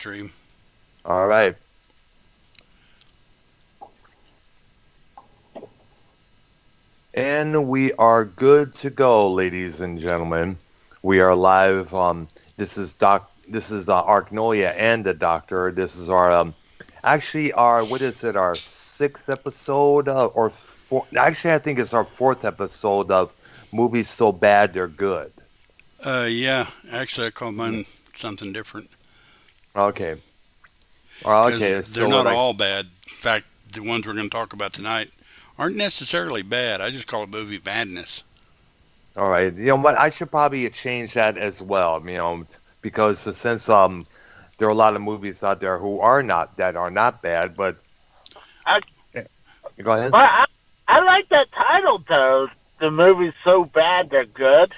Stream. All right. And we are good to go, ladies and gentlemen. We are live. This is the Arknolia and the Doctor. This is our actually our what is it? Our sixth episode or four? Actually, I think it's our fourth episode of movies so bad they're good. Yeah, actually, I call Yeah. mine something different Okay. because Okay. they're So not like, all bad. In fact, the ones we're going to talk about tonight aren't necessarily bad. I just call it movie badness. all right. You know what? I should probably change that as well. Because since there are a lot of movies out there who are not that are not bad, but I, eh, go ahead. but I like that title though. The movie's so bad they're good.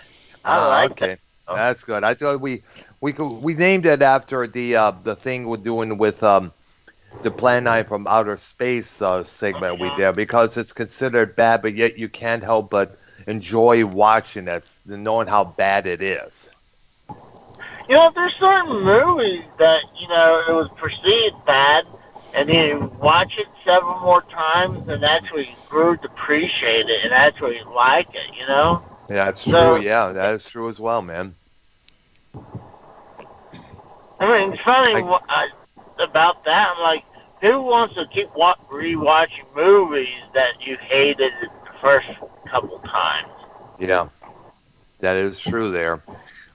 I Ah, like that. okay, that's good. I thought we named it after the thing we're doing with the Plan 9 from Outer Space segment we did because it's considered bad, but yet you can't help but enjoy watching it, knowing how bad it is. There's certain movies that it was perceived bad, and then you watch it several more times, and actually grew to appreciate it and actually like it. Yeah, that's true. So Yeah, that is true as well, man. I mean, it's funny I about that. I'm like, who wants to keep rewatching movies that you hated the first couple times? Yeah, that is true there.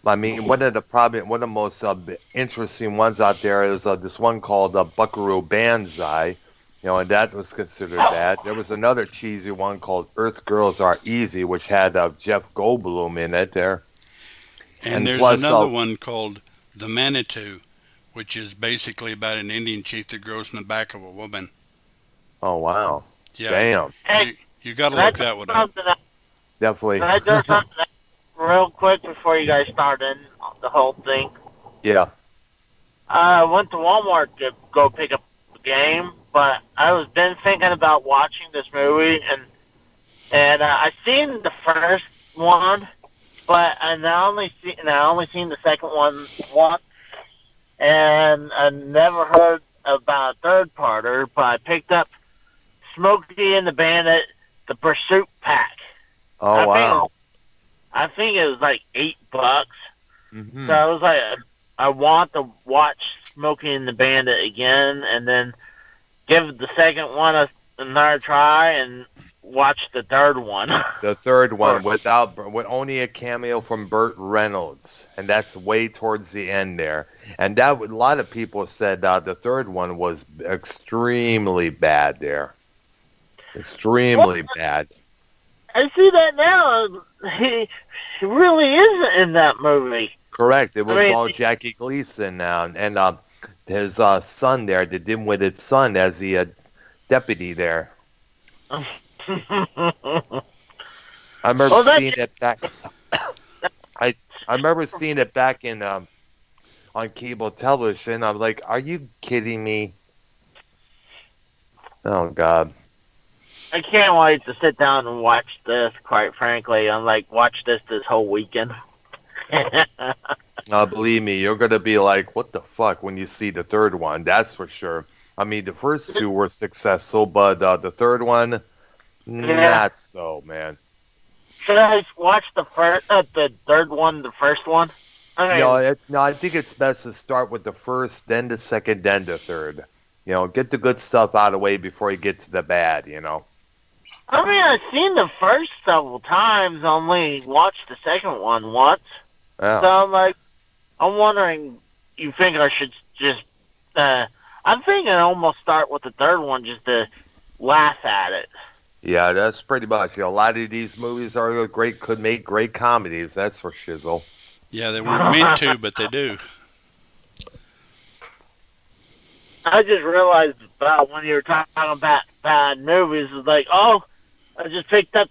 I mean, one of the most interesting ones out there is this one called Buckaroo Banzai, and that was considered bad. There was another cheesy one called Earth Girls Are Easy, which had Jeff Goldblum in it there, And and there's plus, another one called The Manitou, which is basically about an Indian chief that grows in the back of a woman. oh wow, Yeah, damn, Hey, you got to can I look do that one up. something? definitely, Can I do something real quick before you guys start in the whole thing? yeah, I went to Walmart to go pick up a game, but I was been thinking about watching this movie, and I seen the first one, but I only seen the second one once, and I never heard about a third parter. But I picked up Smokey and the Bandit, the Pursuit Pack. oh I think wow, I think it was like $8. So hmm I was like, I want to watch Smokey and the Bandit again, and then give the second one another try, and watch the third one. the third Or one with only a cameo from Burt Reynolds, and that's way towards the end there. And a lot of people said the third one was extremely bad there, well, extremely bad. I see that now. He really isn't in that movie. Correct. It I was mean, all Jackie Gleason now, and his son there, the dim-witted son, as the deputy there. well, I remember that seeing it back. I I remember seeing it back in on cable television. I'm like, are you kidding me? Oh God. I can't wait to sit down and watch this. Quite frankly, I'm like, watch this whole weekend. Believe me, you're gonna be like, what the fuck when you see the third one. That's for sure. I mean, the first two were successful, but the third one, Yeah. not so, man. Should I watch the third one, the first one? I No, mean, no, I think it's best to start with the first, then the second, then the third. Get the good stuff out of the way before you get to the bad. I've seen the first several times. Only watched the second one once. So Yeah. I'm like, I'm wondering. You think I should just? I'm thinking almost start with the third one just to laugh at it. Yeah, that's pretty much. A lot of these movies are could make great comedies, that's for shizzle. Yeah, they weren't meant to, but they do. I just realized about when you were talking about bad movies, it's like, oh, I just picked up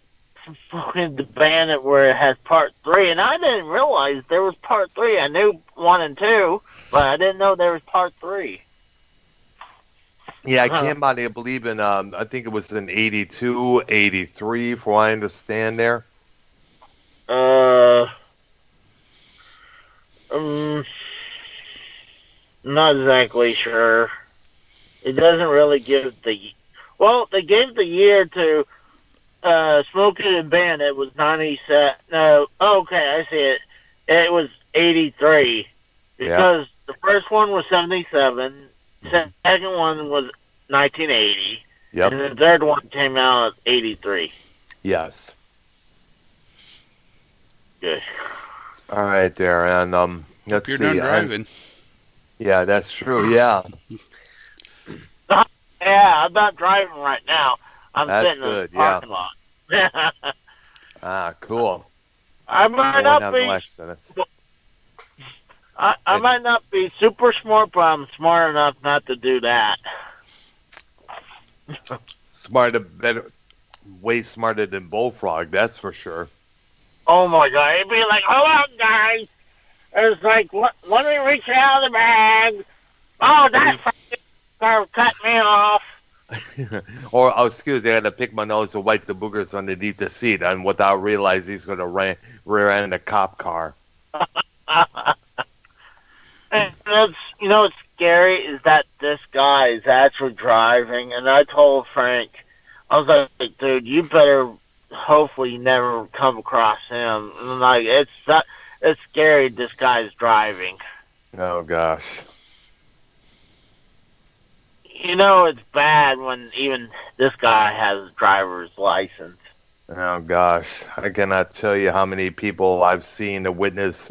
fucking the Bandit where it has part three, and I didn't realize there was part three. I knew one and two, but I didn't know there was part three. Yeah, it Huh. came out, I believe, in, I think it was in 82, 83, from what I understand there. Uh, um, Not exactly sure. It doesn't really give the. Well, they gave the year to Smokey and Bandit was 97. No, okay, I see it. It was 83 Yeah. because the first one was 77, Hmm. second one was 1980, Yep. and the third one came out at 83. Yes. Good. All right, there, and Hope let's you're done see. driving. Yeah, that's true. Yeah, Yeah, I'm not driving right now. I'm that's sitting in the good. Yeah. parking lot. Ah, cool. I I might won't not have no be. accidents. I It, might not be super smart, but I'm smart enough not to do that. smarter, better, way smarter than Bullfrog. That's for sure. Oh my god! It'd be like, hold on, guys. It's like, let me reach out of the bag. Oh, that fucker cut me off. Or, oh, excuse me, I had to pick my nose to wipe the boogers underneath the seat, and without realizing he's going to rear end a cop car. And it's, what's scary is that this guy is actually driving, and I told Frank, I was like, dude, you better hopefully never come across him. And like, it's scary this guy's driving. Oh gosh. It's bad when even this guy has a driver's license. Oh gosh. I cannot tell you how many people I've seen to witness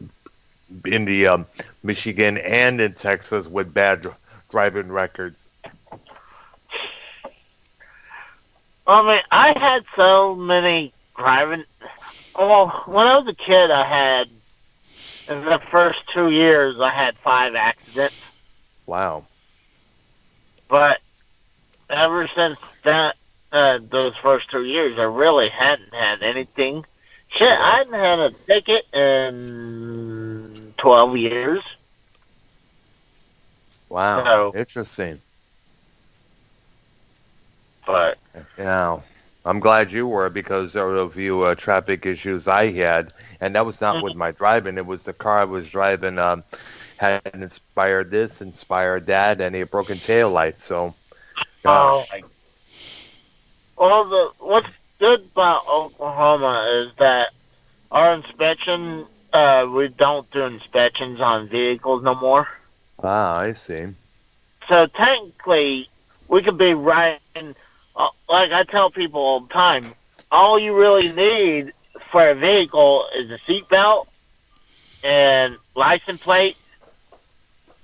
in the Michigan and in Texas with bad driving records. I mean, I had so many driving. Well, when I was a kid, in the first 2 years, I had 5 accidents. Wow. But ever since that, those first 2 years, I really hadn't had anything. Shit, I hadn't had a ticket in 12 years. Wow. So, Interesting. but Yeah. I'm glad you were because there were a few traffic issues I had, and that was not with my driving. It was the car I was driving had inspired this, inspired that, and a broken tail light. So, oh gosh. my. Well, what's good about Oklahoma is that our inspection, we don't do inspections on vehicles no more. Ah, I see. So technically, we could be riding. Like I tell people all the time, all you really need for a vehicle is a seatbelt and license plate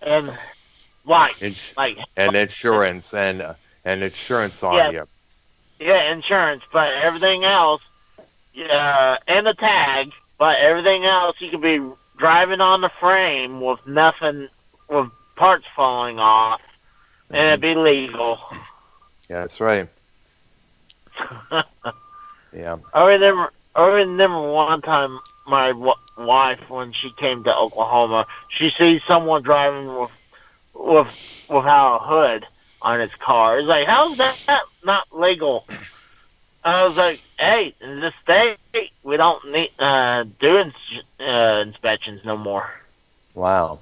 and lights. Ins- Like and insurance and insurance on yeah, you. yeah, insurance, but everything else, and a tag. But everything else, you could be driving on the frame with nothing, with parts falling off, and Hmm. it'd be legal. Yeah, that's right. Yeah. I remember one time my wife, when she came to Oklahoma, she sees someone driving without a hood on his car. It's like, how's that not legal? I was like, hey, in this state, we don't need do inspections no more. Wow.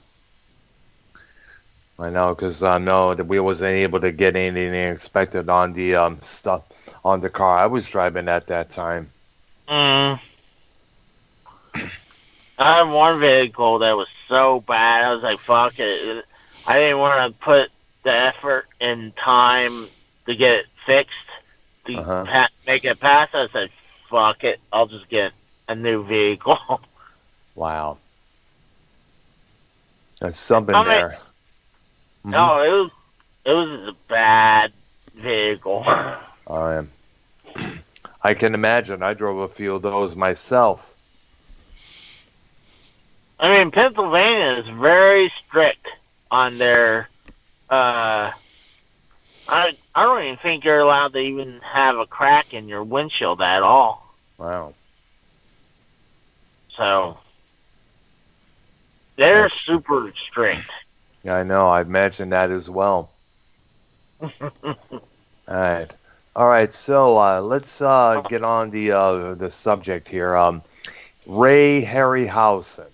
I know, because I know that we wasn't able to get anything inspected on the stuff on the car I was driving at that time. Mm. I had one vehicle that was so bad. I was like, fuck it. I didn't want to put the effort and time to get it fixed, to Uh-huh. make it pass. I said, fuck it. I'll just get a new vehicle. Wow. There's something I mean, there. Hmm. no, it was a bad vehicle. I I can imagine. I drove a few of those myself. I mean, Pennsylvania is very strict on their. I don't even think you're allowed to even have a crack in your windshield at all. Wow. So they're That's, super strict. yeah, I know. I imagine that as well. All right. All right. So let's get on the subject here. Ray Harryhausen.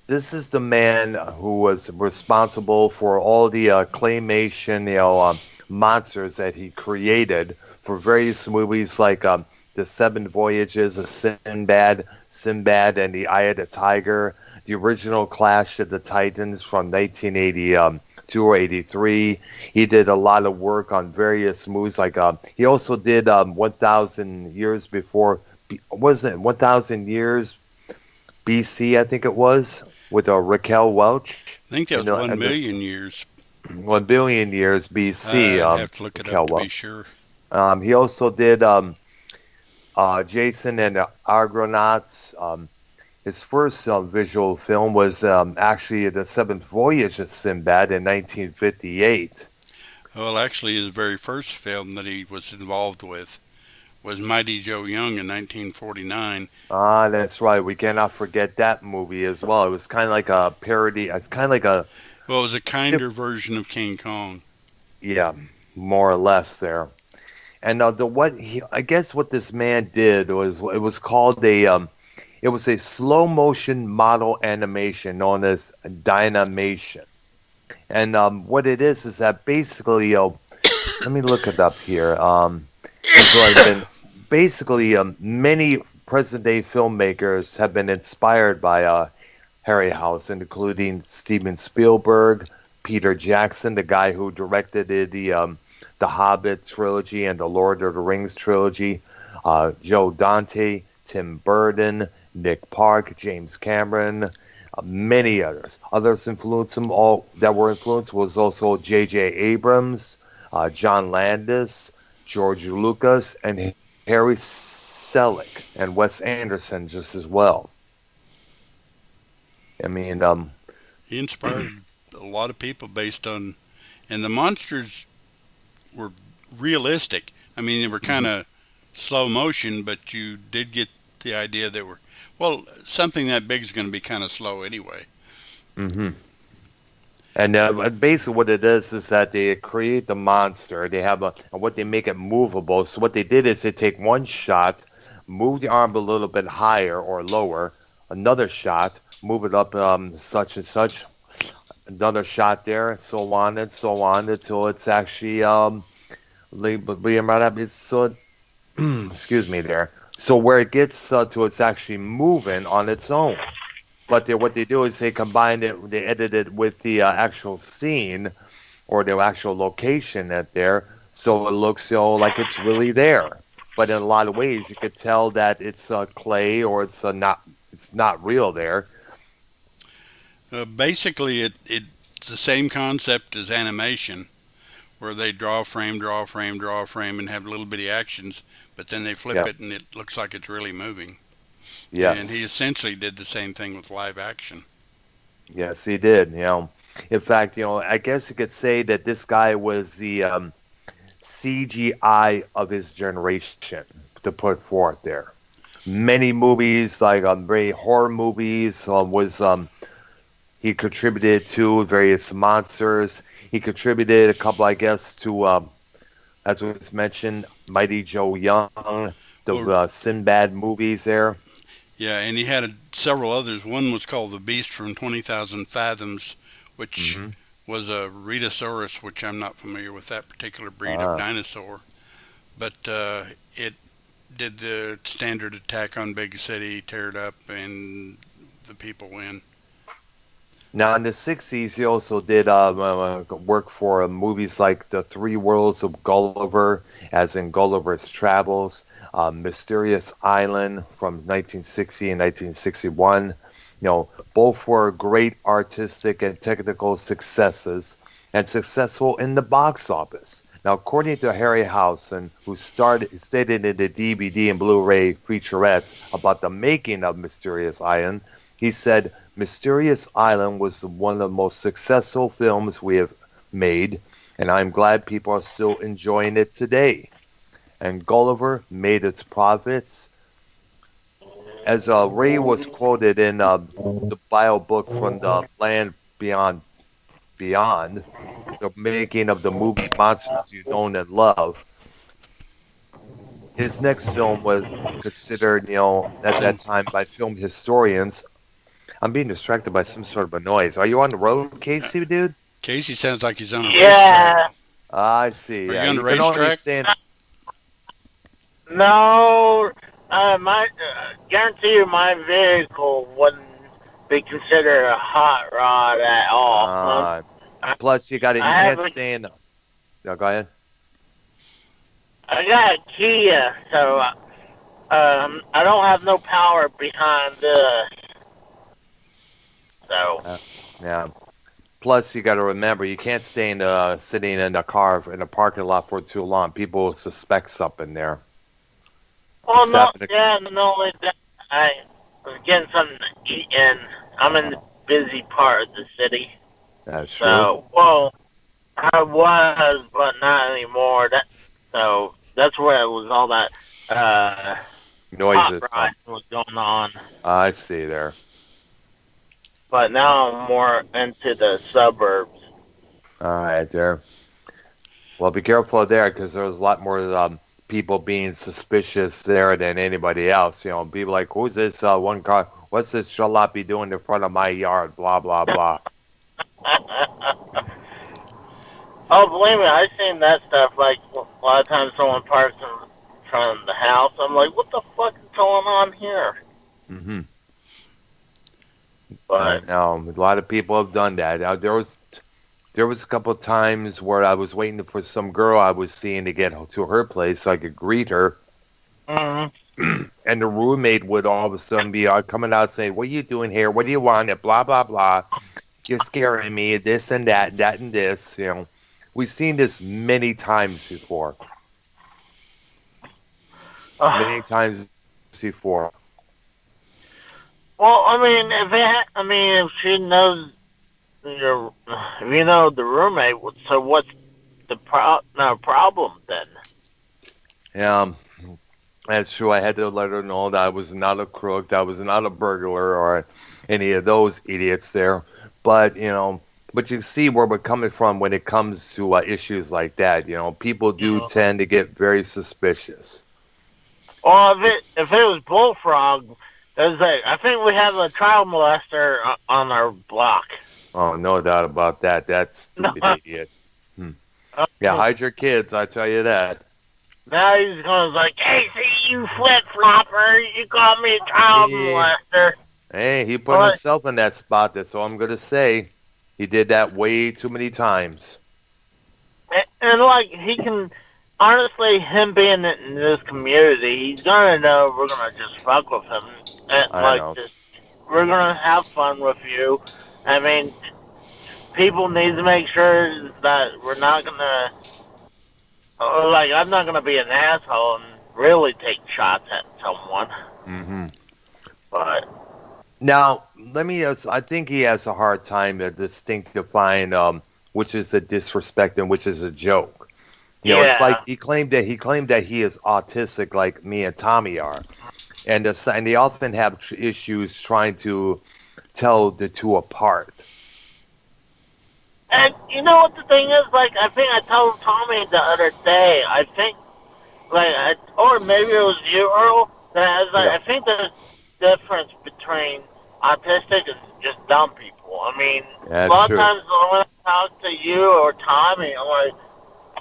This is the man who was responsible for all the claymation, monsters that he created for various movies like The Seven Voyages of Sinbad and the Eye of the Tiger, the original Clash of the Titans from 1982 or 83. He did a lot of work on various movies. Like he also did 1,000 Years Before, wasn't it 1,000 Years BC, I think it was, with Raquel Welch. I think that was And, 1 million years. 1 billion years BC, I'd have to look it up Raquel to be Welch. sure. He also did Jason and the Argonauts. His first visual film was actually The Seventh Voyage of Sinbad in 1958. Well, actually, his very first film that he was involved with was Mighty Joe Young in 1949. Ah, that's right. We cannot forget that movie as well. It was kind of like a parody. It's kind of like a, Well, it was a kinder version of King Kong. yeah, more or less there. And I guess what this man did was it was called it was a slow motion model animation known as Dynamation. And what it is that basically, let me look it up here. So I've been basically many present day filmmakers have been inspired by Harryhausen, including Steven Spielberg, Peter Jackson, the guy who directed the Hobbit trilogy and the Lord of the Rings trilogy, Joe Dante, Tim Burton, Nick Park, James Cameron, many others. Others influenced him. All that were influenced was also J.J. Abrams, John Landis, George Lucas, and Harry Selick, and Wes Anderson just as well. I mean, He inspired a lot of people based on, and the monsters were realistic. I mean, they were kind of slow motion, but you did get the idea they were, well, something that big is going to be kind of slow anyway. hmm and basically what it is that they create the monster. They have and what they make it movable. So what they did is they take one shot, move the arm a little bit higher or lower, another shot, move it up such and such, another shot there, so on until it's actually excuse me there. So where it gets to it's actually moving on its own. But what they do is they combine it, they edit it with the actual scene or the actual location at there, so it looks like it's really there. But in a lot of ways, you could tell that it's clay or it's not real there. Basically, it's the same concept as animation, where they draw a frame, draw a frame, draw a frame, and have little bitty actions, but then they flip Yeah. it and it looks like it's really moving. And he Yes. essentially did the same thing with live action. Yes, he did. In fact, I guess you could say that this guy was the CGI of his generation to put forth there. Many movies, like very horror movies, was he contributed to various monsters. He contributed a couple, I guess, to as was mentioned, Mighty Joe Young, the Well, Sinbad movies there. yeah, and he had several others. One was called The Beast from 20,000 Fathoms, which hmm was a Rhedosaurus, which I'm not familiar with that particular breed of Uh, dinosaur. But it did the standard attack on big city, tear it up, and the people win. Now, in the 60s, he also did work for movies like The Three Worlds of Gulliver, as in Gulliver's Travels, Mysterious Island from 1960 and 1961. Both were great artistic and technical successes and successful in the box office. Now, according to Harryhausen, who stated in the DVD and Blu-ray featurettes about the making of Mysterious Island, he said, Mysterious Island was one of the most successful films we have made, and I'm glad people are still enjoying it today. And Gulliver made its profits. As Ray was quoted in the bio book from the Land Beyond, the making of the movie Monsters You Know and Love, his next film was considered, at that Same. time by film historians, I'm being distracted by some sort of a noise. Are you on the road, Casey, dude? Casey sounds like he's on a racetrack. Yeah. I see. Are Yeah, you on the you can only racetrack? stand. No. My guarantee you, my vehicle wouldn't be considered a hot rod at all. Uh, I, plus, you got it. You I have can't stand. No, go ahead. I got a Kia, so I don't have no power behind this. So Yeah. Plus, you got to remember, you can't stay sitting in a car in a parking lot for too long. People will suspect something there. well, no, Stop in a- yeah, not only that, I was getting something to eat, and I'm in the busy part of the city. That's true. So, well, I was, but not anymore. So that's where it was all that hot Noises. rod was going on. I see there. But now I'm more into the suburbs. All right, there. Well, be careful there because there's a lot more people being suspicious there than anybody else. You know, people like, who's this one car? What's this jalopy doing in front of my yard? Blah, blah, blah. Oh, believe me, I've seen that stuff. Like, a lot of times someone parks in front of the house. I'm like, what the fuck is going on here? Mm-hmm. But No, a lot of people have done that. There was a couple of times where I was waiting for some girl I was seeing to get to her place so I could greet her, mhm. and the roommate would all of a sudden be coming out saying, "What are you doing here? What do you want? Blah blah blah. You're scaring me. This and that, that and this." You know, we've seen this many times before. Many times before. Well, I mean, if she knows if you know the roommate, so what's the problem then? Yeah, that's true. I had to let her know that I was not a crook, that I was not a burglar, or any of those idiots there. But but you see where we're coming from when it comes to issues like that. You know, people do tend to get very suspicious. Well, if it was bullfrog, I think we have a child molester on our block. Oh, no doubt about that. That stupid idiot. Yeah, hide your kids. I tell you that. Now he's going to like, hey, see you flip flopper, you call me a child molester. Hey, he put himself in that spot. That's all I'm gonna say. He did that way too many times. And like he can, honestly, him being in this community, he's gonna know we're gonna just fuck with him, and I know. we're gonna have fun with you. I mean, people need to make sure that we're not gonna, like, I'm not gonna be an asshole and really take shots at someone. Mm-hmm. But Now, let me ask, I think he has a hard time to distinctifying which is a disrespect and which is a joke. You know, it's like he claimed that he is autistic like me and Tommy are. And they often have issues trying to tell the two apart. And you know what the thing is? Like, I think I told Tommy the other day. I think, or maybe it was you, Earl. That I was like, I think the difference between autistic and just dumb people. I mean, That's a lot true. of times when I talk to you or Tommy,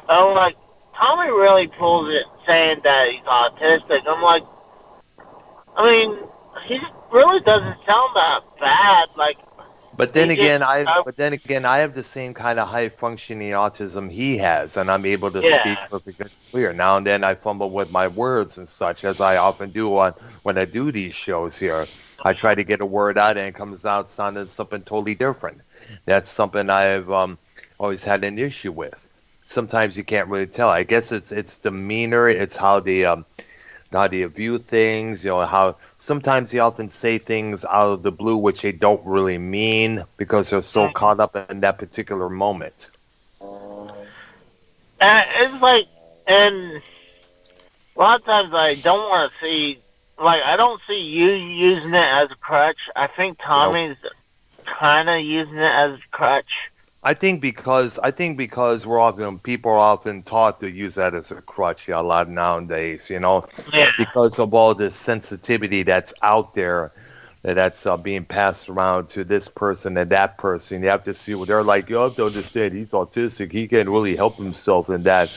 I'm like, Tommy really pulls it saying that he's autistic. I'm like, I mean, he really doesn't sound that bad. Like, But then again, I have the same kind of high functioning autism he has, and I'm able to speak perfectly clear. Now and then I fumble with my words and such, as I often do when I do these shows here. I try to get a word out, and it comes out sounding something totally different. That's something I've always had an issue with. Sometimes you can't really tell. I guess it's demeanor. It's how they view things. You know, how sometimes they often say things out of the blue which they don't really mean because they're so caught up in that particular moment. it's like, and a lot of times I don't want to see, like, I don't see you using it as a crutch. I think Tommy's kind of using it as a crutch. I think because people are often taught to use that as a crutch a lot nowadays, Yeah. because of all the sensitivity that's out there, that's being passed around to this person and that person. You have to see what they're like. You have to understand he's autistic. He can't really help himself in that.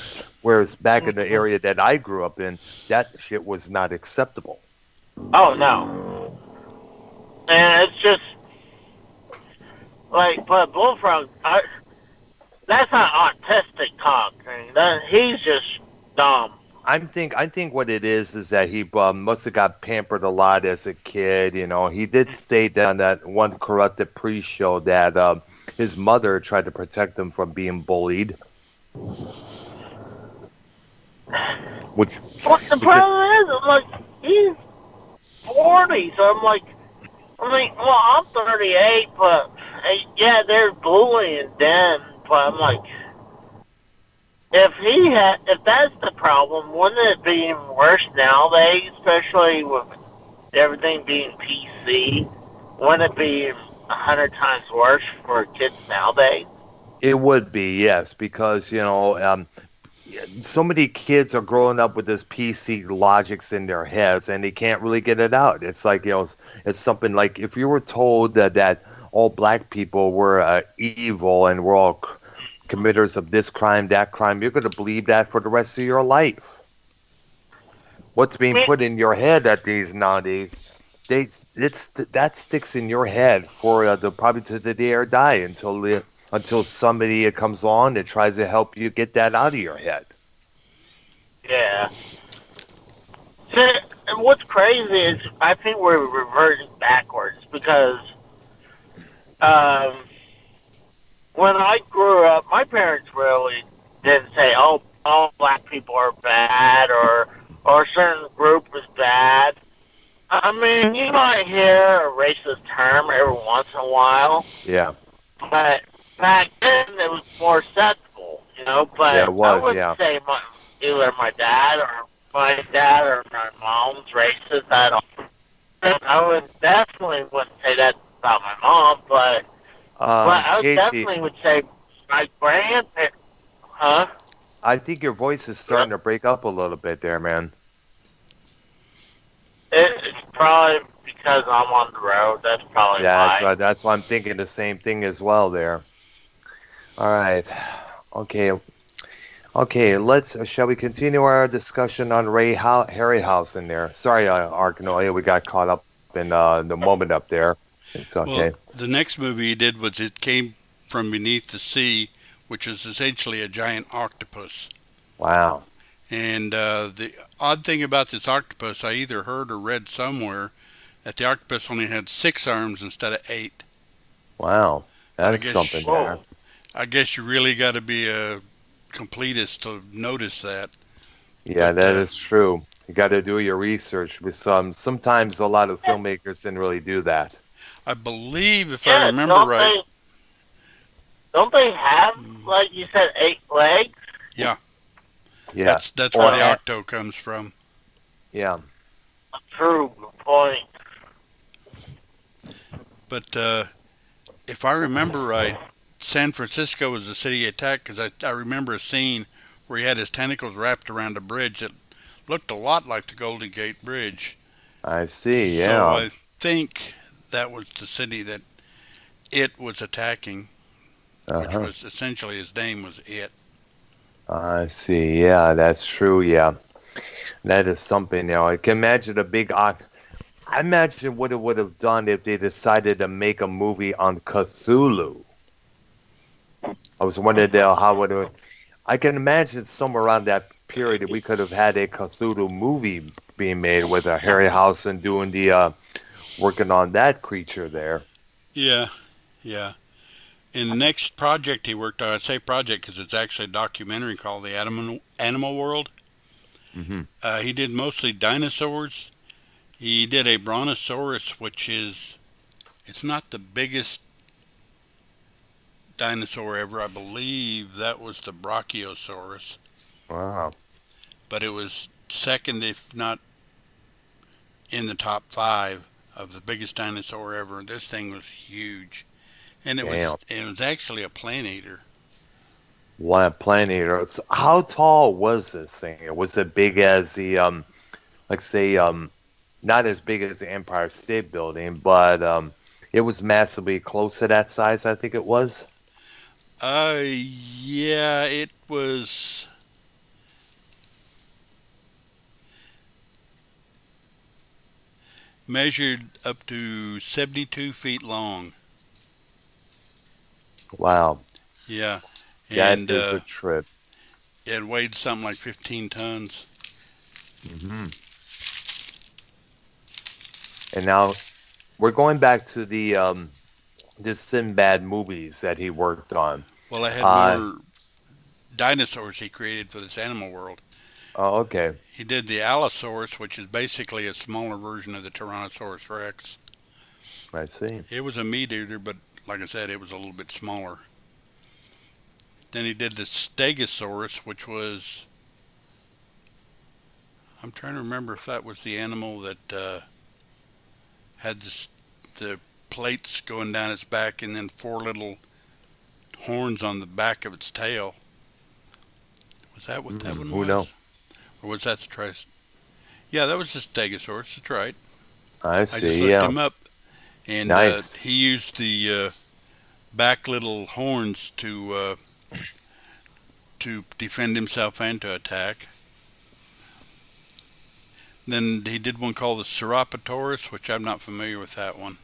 Whereas back in the area that I grew up in, that shit was not acceptable. Oh no, and it's just like, but Bullfrog, that's not autistic talk. He's just dumb. I think what it is that he must have got pampered a lot as a kid. You know, he did state on that one corrupted pre-show that his mother tried to protect him from being bullied. Which What the problem is, I'm like, he's 40, so well, I'm 38, but yeah, they're bullying then, but I'm like, if that's the problem, wouldn't it be even worse nowadays, especially with everything being PC? Wouldn't it be 100 times worse for kids nowadays? it would be, yes, because so many kids are growing up with this PC logics in their heads, and they can't really get it out. It's like it's something like if you were told that all black people were evil and were all committers of this crime, that crime, you're going to believe that for the rest of your life. What's being put in your head at these nowadays, that sticks in your head for probably to the day or die until somebody comes on and tries to help you get that out of your head. Yeah. See, and what's crazy is I think we're reverting backwards because when I grew up, my parents really didn't say, "Oh, all black people are bad," or a certain group is bad. I mean, you might hear a racist term every once in a while, Yeah. but back then it was more acceptable, But Yeah, it was, I wouldn't yeah. say either my dad or my mom's racist at all. I definitely wouldn't say that about my mom, but I Casey, definitely would say my grandparents. Huh? I think your voice is starting to break up a little bit there, man. It's probably because I'm on the road. That's probably Yeah, why. that's right. That's why I'm thinking the same thing as well there. All right. Okay. Okay, shall we continue our discussion on Ray Harryhausen there? Sorry, Arknolia, we got caught up in the moment up there. It's okay. Well, the next movie he did was It Came from Beneath the Sea, which is essentially a giant octopus. Wow. And the odd thing about this octopus, I either heard or read somewhere that the octopus only had 6 arms instead of 8. Wow. But That's something there. I guess you really got to be a completist to notice that. Yeah, But that is true. You got to do your research. Sometimes a lot of filmmakers didn't really do that. I believe, if I remember don't right, don't they have, like you said, 8 legs? yeah, Yeah. that's where the octo comes from. Yeah. True point. But if I remember right, San Francisco was the city he attacked because I remember a scene where he had his tentacles wrapped around a bridge that looked a lot like the Golden Gate Bridge. I see, So yeah. I think that was the city that it was attacking, which Uh-huh. was essentially his name was It. I see, yeah, that's true, yeah. That is something, I can imagine I imagine what it would have done if they decided to make a movie on Cthulhu. I was wondering how would it. I can imagine somewhere around that period we could have had a Cthulhu movie being made with Harryhausen doing the working on that creature there. Yeah, yeah. In the next project he worked on, I say project because it's actually a documentary called The Animal World. Hmm. He did mostly dinosaurs. He did a brontosaurus, it's not the biggest dinosaur ever. I believe that was the brachiosaurus, Wow. but it was second, if not in the top 5 of the biggest dinosaur ever. This thing was huge, and Damn. it was actually a plant eater. What a planet. How tall was this thing? Was it big as the like say not as big as the Empire State Building, but it was massively close to that size. I think it was. Yeah, it was measured up to 72 feet long. Wow, Yeah, that and is a trip. it weighed something like 15 tons. Hmm. And now we're going back to the Sinbad movies that he worked on. Well, I had Uh, more dinosaurs he created for this animal world. oh, okay, He did the Allosaurus, which is basically a smaller version of the Tyrannosaurus Rex. I see. It was a meat eater, but like I said, it was a little bit smaller. Then he did the Stegosaurus, which was, I'm trying to remember if that was the animal that had the plates going down its back and then four little horns on the back of its tail. Was that what that one Who knows? was? Or was that the Tris? Yeah, that was the Stegosaurus. That's right. I I just see. looked Yeah, him up, and nice. he used the back little horns to defend himself and to attack. Then he did one called the Ceropotaurus, which I'm not familiar with that one.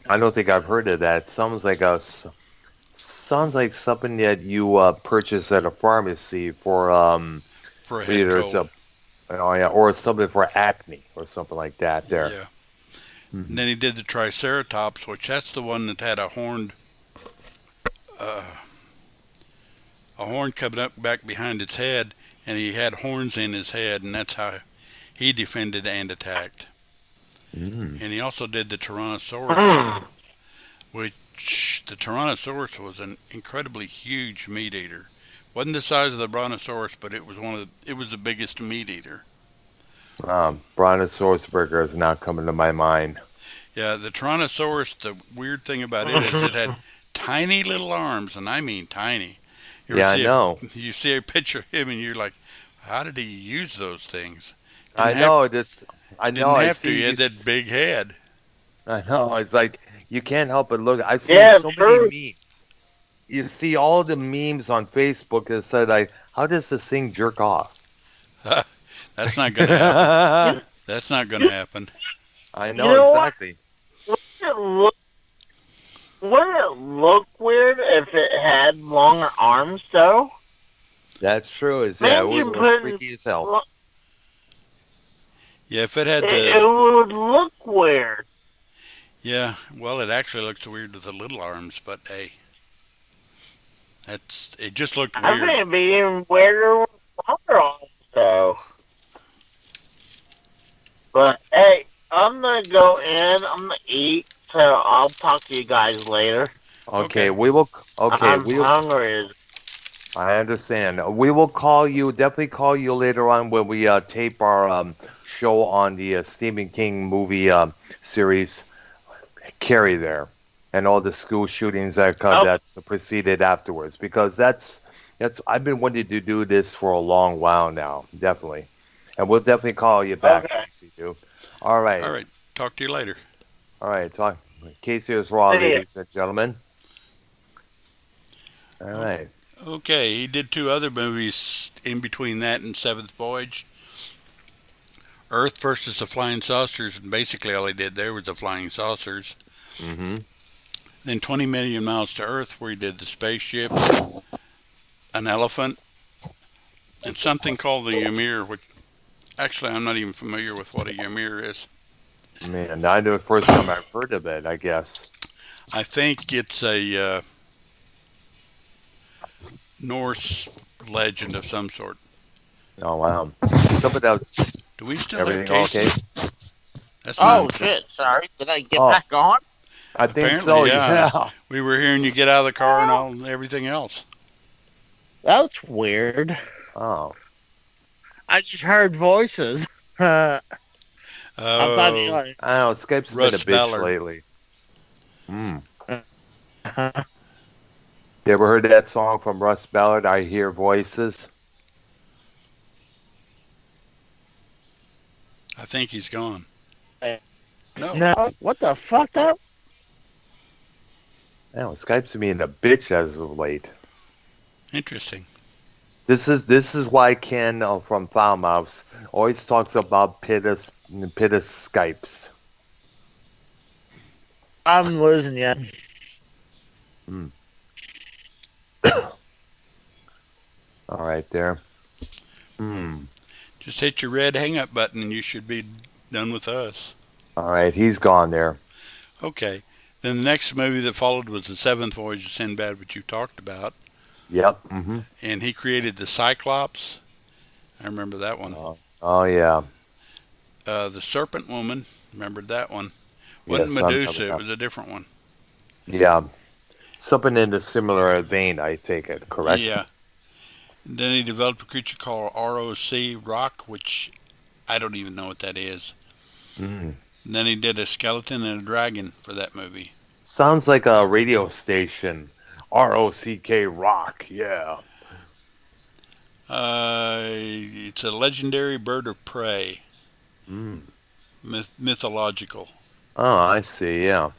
I don't think I've heard of that. Sounds like something that you purchase at a pharmacy for For a head either it's cold. a oh yeah, or something for acne or something like that. There. Yeah. And Hmm. then he did the Triceratops, which that's the one that had uh, a horn coming up back behind its head, and he had horns in his head, and that's how he defended and attacked. Mm. And he also did the Tyrannosaurus, Hmm. which the Tyrannosaurus was an incredibly huge meat eater. Wasn't the size of the Brontosaurus, but it was the biggest meat eater. Brontosaurus burger is not coming to my mind. Yeah, the Tyrannosaurus. The weird thing about it is it had tiny little arms, and I mean tiny. You ever Yeah, I see know. you see a picture of him, and you're like, how did he use those things? I Didn't have know this. I know. didn't I have to. see He you. had that big head. I know. It's like you can't help but look. I've seen Yeah, so many true. memes. You see all the memes on Facebook that said like, "How does this thing jerk off?" That's not going to happen. I You, That's not going to happen. you know know what? exactly. It look, wouldn't it look weird if it had longer arms, though? That's true. Is yeah, it would Imagine look putting. freaky as hell. Yeah, if it had It would look weird. yeah, well, it actually looks weird with the little arms, but hey, it just looked I think weird. it'd be even weirder with longer arms, though. But hey, I'm gonna go in. I'm gonna eat. So I'll talk to you guys later. Okay, Okay. we will. Okay, I'm hungry. I understand. We will call you. Definitely call you later on when we tape our show on the Stephen King movie series. Carrie there, and all the school shootings Oh, that's preceded afterwards. Because that's I've been wanting to do this for a long while now. Definitely, and we'll definitely call you back, okay. Casey. Too. All All right. right, talk to you later. All right. Talk. Casey is raw, See ya. ladies and gentlemen. All O- right. Okay, he did two other movies in between that and Seventh Voyage. Earth versus the Flying Saucers, and basically all he did there was the flying saucers. Mm-hmm. Then 20 Million Miles to Earth, where he did the spaceship, an elephant, and something called the Ymir, which actually I'm not even familiar with what a Ymir is. Man, I know the first time I've heard of it. I guess. I think it's a Norse legend of some sort. Oh wow. Something else. Do we still have Everything okay? Casey? That's Oh not. shit! Sorry. Did I get Oh, back on? I think so. Apparently, yeah. Yeah. We were hearing you get out of the car and all everything else. That's weird. Oh. I just heard voices. I'm talking Oh, like. I don't know. Skype's been a Russ bitch Ballard. lately. Hmm. You ever heard that song from Russ Ballard? I hear voices. I think he's gone. No. No, what the fuck? That Now Skype's being a bitch as of late. Interesting. This is why Ken from Foulmouths always talks about Pittis Skypes. I'm losing you. Mm. All right, there. Hmm. Just hit your red hang up button and you should be done with us. All right, he's gone there. Okay. Then the next movie that followed was The Seventh Voyage of Sinbad, which you talked about. Yep. Mm-hmm. And he created the Cyclops. I remember that one. Oh yeah. The Serpent Woman. Remembered that one. Wasn't Yes, I'm coming Medusa, it up. was a different one. Yeah. Something in a similar vein, I take it, correct? Yeah. Then he developed a creature called ROC, Rock, which I don't even know what that is. Mm. And then he did a skeleton and a dragon for that movie. Sounds like a radio station. ROCK Rock, yeah. It's a legendary bird of prey, Mm. mythological. Oh, I see, yeah.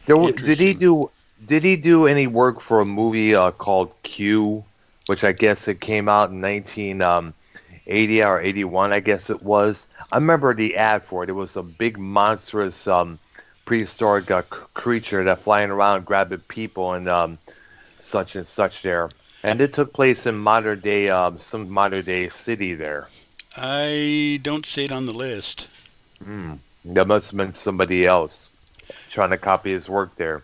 Interesting. Did he do any work for a movie called Q, which I guess it came out in 1980 or 81, I guess it was. I remember the ad for it. It was a big monstrous prehistoric creature that flying around grabbing people and such and such there. And it took place in modern day some modern day city there. I don't see it on the list. Hmm. That must have been somebody else trying to copy his work there.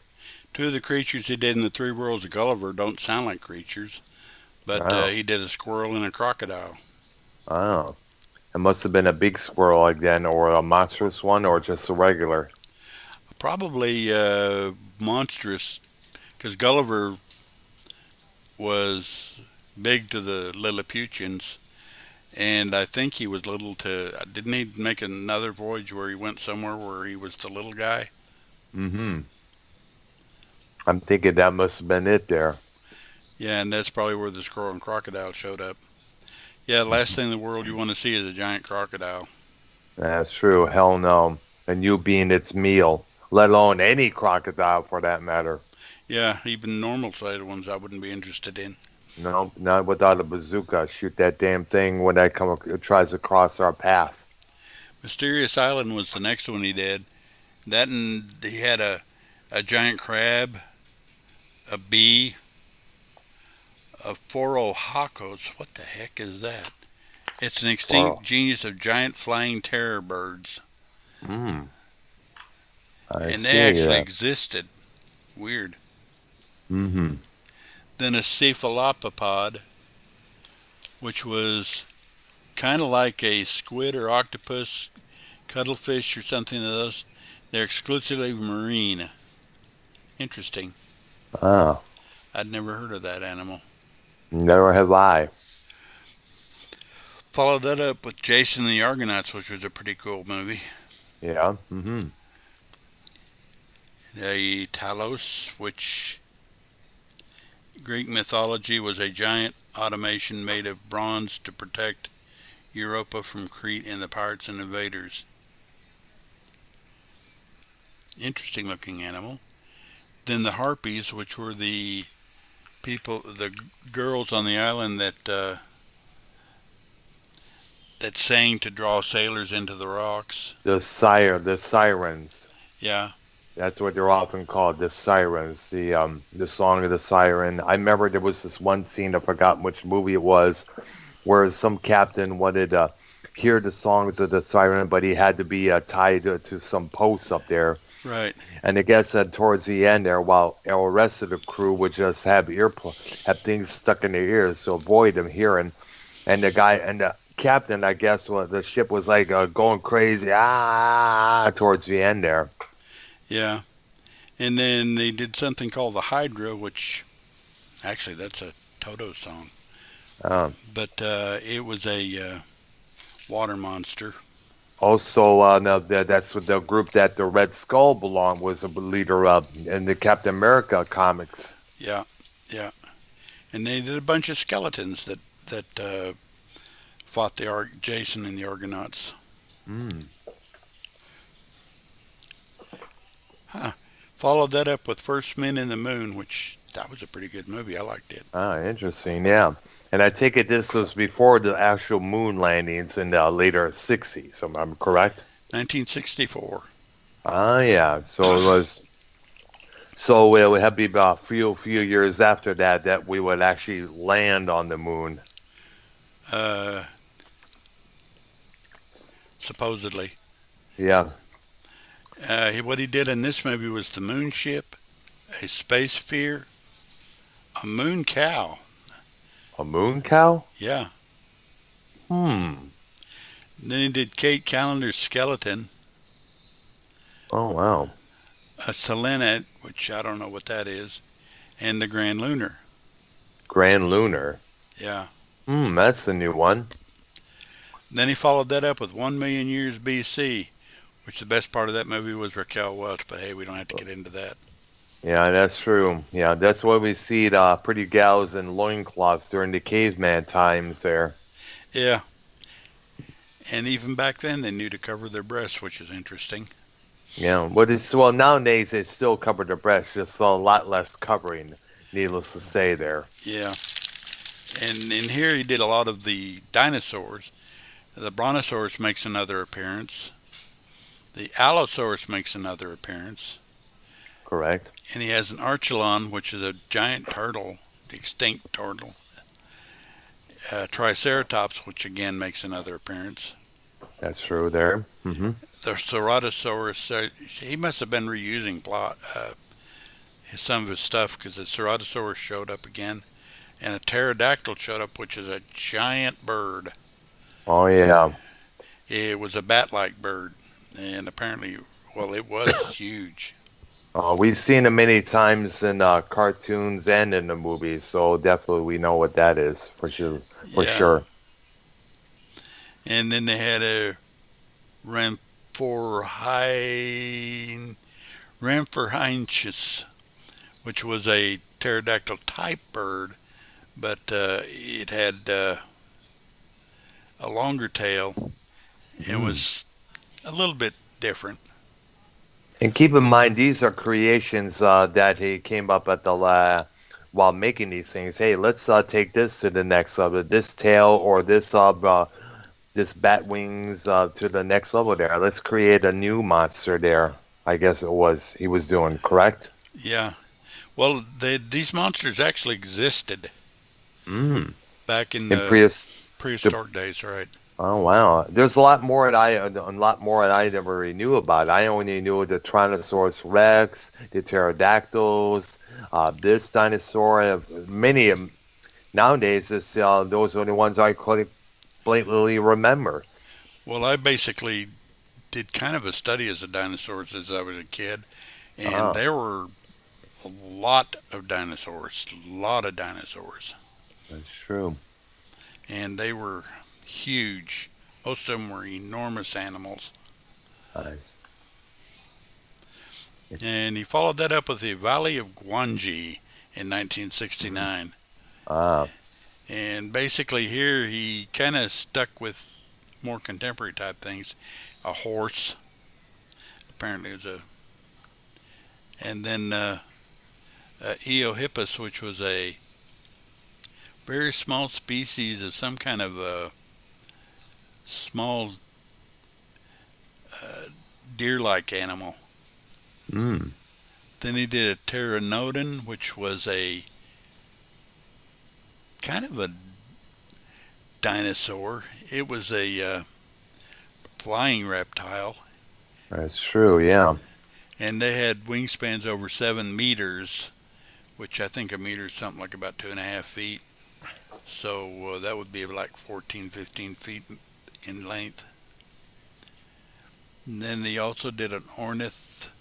Two of the creatures he did in the Three Worlds of Gulliver don't sound like creatures, but Oh, he did a squirrel and a crocodile. oh. It must have been a big squirrel again, or a monstrous one, or just a regular. Probably monstrous, because Gulliver was big to the Lilliputians, and I think he was little to. Didn't he make another voyage where he went somewhere where he was the little guy? Mm-hmm. I'm thinking that must have been it there. Yeah, and that's probably where the squirrel and crocodile showed up. Yeah, the last thing in the world you want to see is a giant crocodile. That's true. Hell no. And you being its meal, let alone any crocodile for that matter. Yeah, even normal sized ones I wouldn't be interested in. No, not without a bazooka. Shoot that damn thing when that tries to cross our path. Mysterious Island was the next one he did. That and he had a giant crab, a bee, a Phorohakos. What the heck is that? It's an extinct Wow. genus of giant flying terror birds, Mm, I and they see actually that. existed. Weird. Mm-hmm. Then a cephalopod, which was kind of like a squid or octopus, cuttlefish or something of those. They're exclusively marine. Interesting. Ah, I'd never heard of that animal. never have I. Followed that up with Jason and the Argonauts, which was a pretty cool movie. Yeah. Mm-hmm. A Talos, which Greek mythology was a giant automation made of bronze to protect Europa from Crete and the pirates and invaders. Interesting looking animal. Then the Harpies, which were the people, the girls on the island that sang to draw sailors into the rocks. The sirens. Yeah, That's what they're often called, the sirens. The song of the siren. I remember there was this one scene, I forgot which movie it was, where some captain wanted to hear the songs of the siren, but he had to be tied to some posts up there. right. And I guess that towards the end there, while the rest of the crew would just have things stuck in their ears to avoid them hearing, and the captain, I guess, the ship was like going crazy towards the end there. Yeah. And then they did something called the Hydra, which actually that's a Toto song, Um, but it was a water monster. Also, no, that's what the group that the Red Skull belonged was a leader of in the Captain America comics. Yeah, yeah. And they did a bunch of skeletons that fought the Jason and the Argonauts. Mm. Huh. Followed that up with First Men in the Moon, which that was a pretty good movie. I liked it. Ah, interesting. Yeah. And I take it this was before the actual moon landings in the later 60s. I'm correct? 1964. Ah, yeah. So it was. So it would have to be about a few years after that we would actually land on the moon. Uh, Supposedly. Yeah. What he did in this movie was the moon ship, a space sphere, a moon cow. A moon cow? Yeah. Hmm. Then he did Kate Callender's skeleton, Oh, wow. a selenite, which I don't know what that is, and the Grand Lunar. Grand Lunar. Yeah. That's the new one. Then he followed that up with 1 million years BC, which the best part of that movie was Raquel Welch, but hey, we don't have to get into that. Yeah, that's true. Yeah, that's why we see the pretty gals in loincloths during the caveman times there. Yeah. And even back then, they knew to cover their breasts, which is interesting. Yeah, well nowadays they still cover their breasts, just a lot less covering, needless to say there. Yeah. And in here, he did a lot of the dinosaurs. The Brontosaurus makes another appearance. The Allosaurus makes another appearance. Correct. And he has an Archelon, which is a giant turtle, the extinct turtle. Triceratops, which again makes another appearance. That's true there. Mm-hmm. The Ceratosaurus, he must have been reusing some of his stuff because the Ceratosaurus showed up again. And a pterodactyl showed up, which is a giant bird. Oh, yeah. It was a bat-like bird. And apparently, well, it was huge. We've seen it many times in cartoons and in the movies, so definitely we know what that is for sure. For Yeah. sure. And then they had a Ramphorhynchus, which was a pterodactyl type bird, but it had a longer tail. It was a little bit different. And keep in mind, these are creations that he came up at the while making these things. Hey, let's take this to the next level. This tail or this bat wings to the next level there. Let's create a new monster there. I guess he was doing, correct? Yeah. Well, these monsters actually existed back in In the prehistoric days, right? Oh wow! There's a lot more that I never really knew about. I only knew the Tyrannosaurus Rex, the pterodactyls, this dinosaur. Many of 'em. Nowadays, those are the ones I could blatantly remember. Well, I basically did kind of a study as a dinosaurs as I was a kid, and Ah, there were a lot of dinosaurs, that's true. and they were huge. Most of them were enormous animals. Nice. And he followed that up with the Valley of Guanji in 1969. Ah, And basically, here he kind of stuck with more contemporary type things. A horse, apparently, was and then Eohippus, which was a very small species of some kind of small deer-like animal. mm, Then he did a pteranodon, which was a kind of a dinosaur. It was a flying reptile, that's true. Yeah. and they had wingspans over 7 meters, which I think a meter is something like about 2.5 feet. So that would be like 14, 15 feet in length. And then he also did an ornithomimus,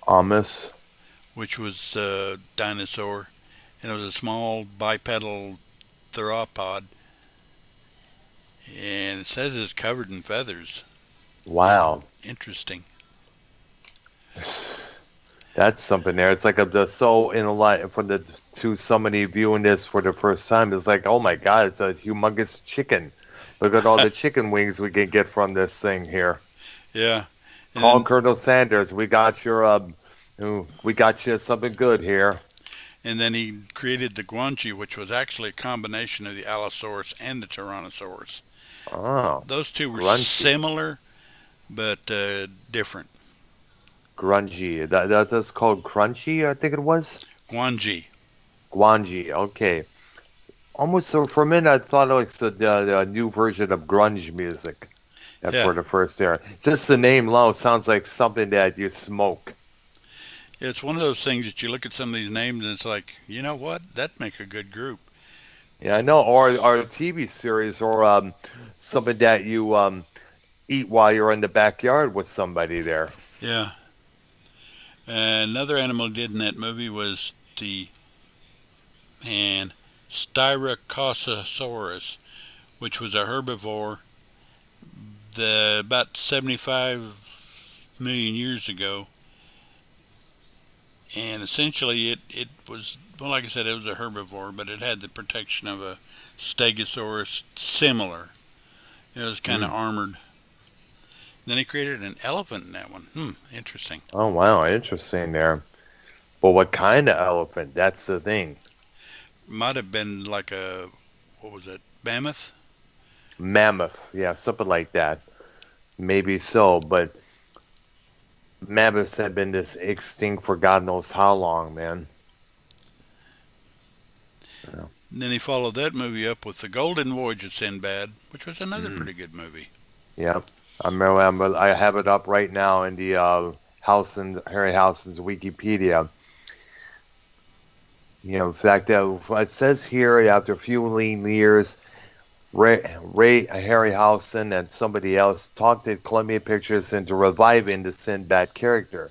Amos. which was a dinosaur, and it was a small bipedal theropod, and it says it's covered in feathers. Wow. Interesting. That's something there. It's like so in a lot to somebody viewing this for the first time. It's like, oh my god, it's a humongous chicken Look at all the chicken wings we can get from this thing here. Yeah. And Call then, Colonel Sanders. We got you something good here. and then he created the guanji, which was actually a combination of the Allosaurus and the Tyrannosaurus. Oh, Those two were grungy, similar but different. grungy. That's called crunchy, I think it was. Guanji. Guanji. Okay. Almost so for a minute, I thought it was the new version of grunge music. That's Yeah. where the first era. Just the name alone sounds like something that you smoke. It's one of those things that you look at some of these names and it's like, you know what? That'd make a good group. Yeah, I know. Or a TV series, or something that you eat while you're in the backyard with somebody there. Yeah. Another animal he did in that movie was the man Styracosaurus, which was a herbivore about 75 million years ago. And essentially, it was, well, like I said, it was a herbivore, but it had the protection of a stegosaurus similar. It was kind of Mm. armored. Then he created an elephant in that one. Interesting. Oh wow, interesting there. But what kind of elephant? That's the thing. Might have been like what was it, mammoth? Mammoth, yeah, something like that. Maybe so, but mammoths have been this extinct for God knows how long, man. Yeah. And then he followed that movie up with The Golden Voyage of Sinbad, which was another Mm. pretty good movie. Yeah. I have it up right now in the Harryhausen's Wikipedia. In fact, it says here after a few lean years, Ray Harryhausen and somebody else talked at Columbia Pictures into reviving the Sinbad character.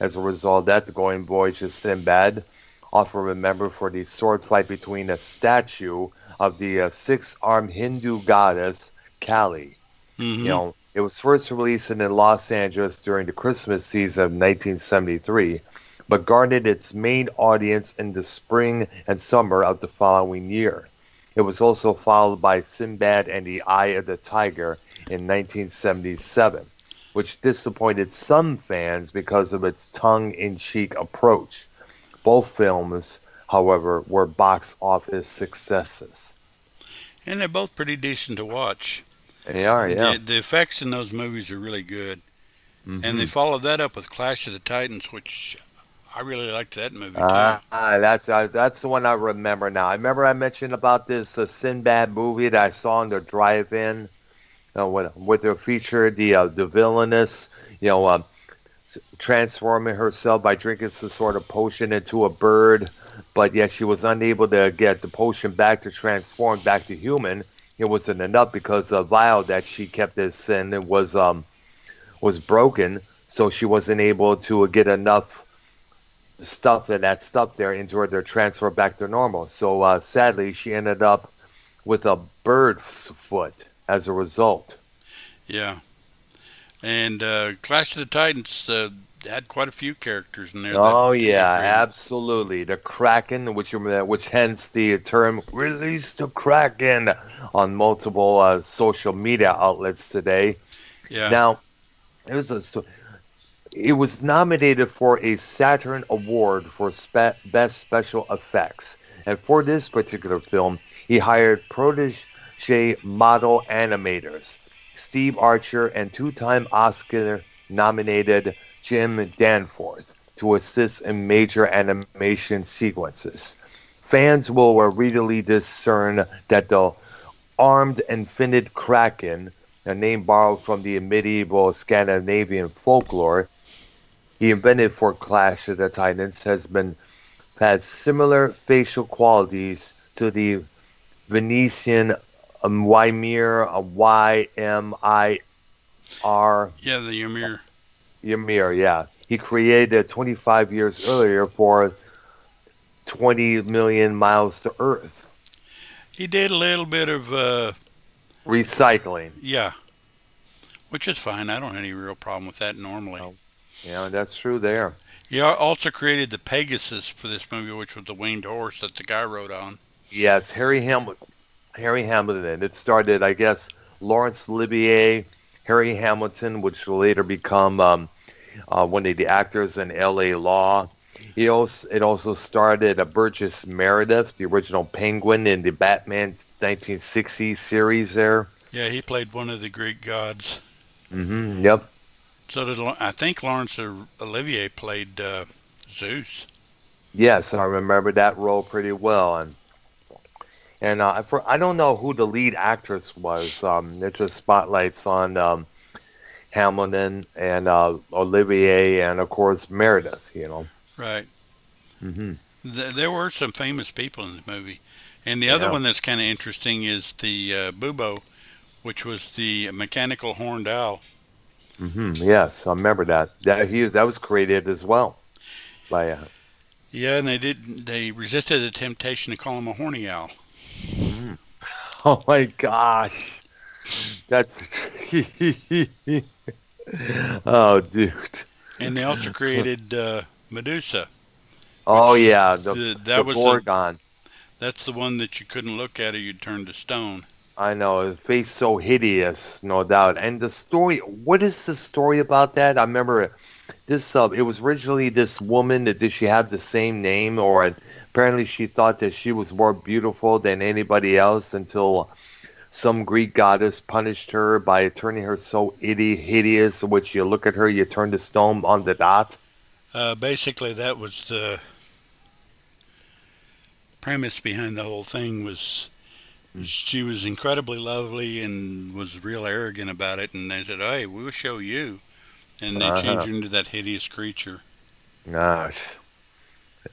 As a result, that the Golden Voyage of Sinbad, often remembered for the sword fight between a statue of the six-armed Hindu goddess Kali. Hmm. It was first released in Los Angeles during the Christmas season of 1973, but garnered its main audience in the spring and summer of the following year. It was also followed by Sinbad and the Eye of the Tiger in 1977, which disappointed some fans because of its tongue-in-cheek approach. Both films, however, were box office successes. And they're both pretty decent to watch. They are, yeah. The effects in those movies are really good. And they Hmm. followed that up with Clash of the Titans, which I really liked that movie too. That's the one I remember now. I remember I mentioned about this Sinbad movie that I saw in the drive-in, with her feature the villainess, transforming herself by drinking some sort of potion into a bird, but yet she was unable to get the potion back to transform back to human. It wasn't enough because the vial that she kept as in was broken, so she wasn't able to get enough stuff there into her to transfer back to normal. So sadly, she ended up with a bird's foot as a result. Yeah. And Clash of the Titans had quite a few characters in there that Oh he yeah, created. absolutely. The Kraken, which hence the term "release the Kraken" on multiple social media outlets today. Yeah. Now, it was nominated for a Saturn Award for Best Special Effects, and for this particular film, he hired protege model animators Steve Archer and two-time Oscar-nominated Jim Danforth to assist in major animation sequences. Fans will readily discern that the armed infinite kraken, a name borrowed from the medieval Scandinavian folklore he invented for Clash of the Titans, has similar facial qualities to the Venetian Ymir, Ymir, Yeah, the Ymir. Ymir, yeah. He created 25 years earlier for 20 million miles to Earth. He did a little bit of, Recycling. yeah, which is fine. I don't have any real problem with that normally. Oh, yeah, that's true there. He also created the Pegasus for this movie, which was the winged horse that the guy rode on. Yes, Harry Hamilton. It started, I guess, Laurence Olivier, Harry Hamilton, which will later become one of the actors in L.A. Law. It also starred Burgess Meredith, the original Penguin in the Batman 1960s series there. Yeah, he played one of the Greek gods. Yep. So did I think Laurence Olivier played Zeus. Yes, I remember that role pretty well. And I don't know who the lead actress was. It just spotlights on Hamilton and Olivier and of course Meredith. Right. Hmm There were some famous people in the movie. And the other Yeah. one that's kind of interesting is the bubo, which was the mechanical horned owl. Yes, I remember that. That was created as well by. Yeah, and they resisted the temptation to call him a horny owl. Mhm. Oh my gosh, that's. Oh, dude. And they also created Medusa, Oh which yeah, the that was the Gorgon. that's the one that you couldn't look at or you'd turn to stone. I know his face so hideous, no doubt. And the story. What is the story about that? I remember this. It was originally this woman that did she have the same name, or apparently she thought that she was more beautiful than anybody else until some Greek goddess punished her by turning her so hideous, which you look at her, you turn to stone on the dot. Basically, that was the premise behind the whole thing. Was she was incredibly lovely and was real arrogant about it, and they said, "Hey, we'll show you," and they changed Uh-huh. her into that hideous creature. Gosh.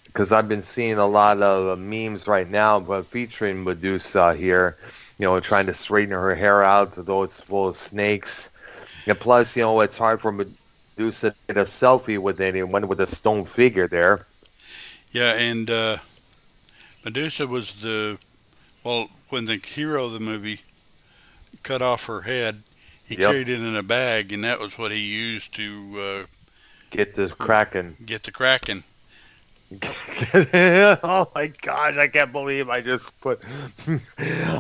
Because I've been seeing a lot of memes right now, but featuring Medusa here, trying to straighten her hair out, though it's full of snakes. And plus, it's hard for Medusa to get a selfie with anyone with a stone figure there. Yeah, and Medusa was the well when the hero of the movie cut off her head. He Yep. carried it in a bag, and that was what he used to Get this Kraken. get the kraken. Oh my gosh, I can't believe I just put.